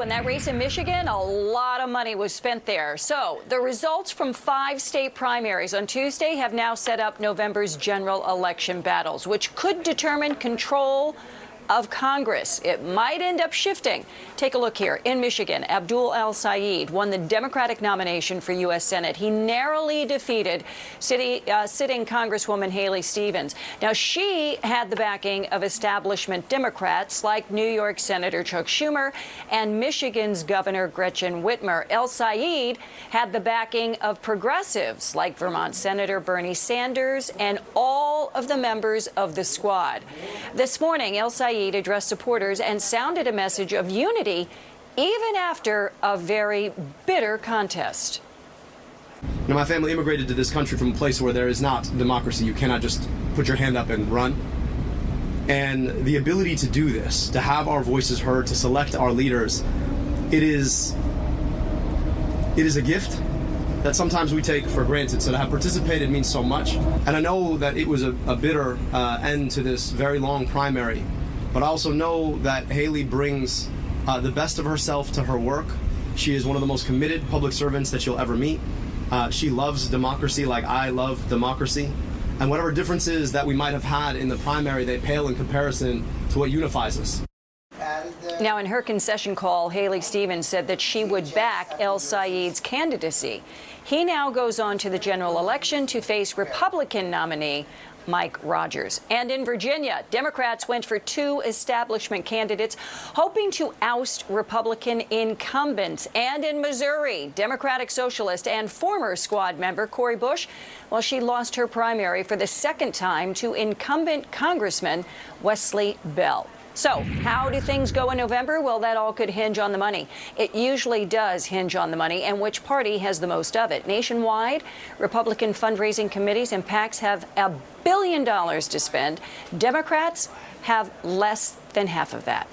In that race in Michigan, a lot of money was spent there. So the results from 5 state primaries on Tuesday have now set up November's general election battles, which could determine control of Congress. It might end up shifting. Take a look here. In Michigan, Abdul El-Sayed won the Democratic nomination for U.S. Senate. He narrowly defeated sitting Congresswoman Haley Stevens. Now, she had the backing of establishment Democrats like New York Senator Chuck Schumer and Michigan's Governor Gretchen Whitmer. El-Sayed had the backing of progressives like Vermont Senator Bernie Sanders and all of the members of the squad. This morning, El-Sayed addressed supporters and sounded a message of unity even after a very bitter contest. Now, my family immigrated to this country from a place where there is not democracy. You cannot just put your hand up and run. And the ability to do this, to have our voices heard, to select our leaders, it is a gift that sometimes we take for granted. So to have participated means so much. And I know that it was a bitter end to this very long primary. But I also know that Haley brings the best of herself to her work. She is one of the most committed public servants that you'll ever meet. She loves democracy like I love democracy. And whatever differences that we might have had in the primary, they pale in comparison to what unifies us. Now, in her concession call, Haley Stevens said that she would back El-Sayed's candidacy. He now goes on to the general election to face Republican nominee Mike Rogers. And in Virginia, Democrats went for 2 establishment candidates, hoping to oust Republican incumbents. And in Missouri, Democratic Socialist and former squad member Cori Bush, well, she lost her primary for the second time to incumbent Congressman Wesley Bell. So how do things go in November? Well, that all could hinge on the money. It usually does hinge on the money and which party has the most of it. Nationwide, Republican fundraising committees and PACs have $1 billion to spend. Democrats have less than half of that.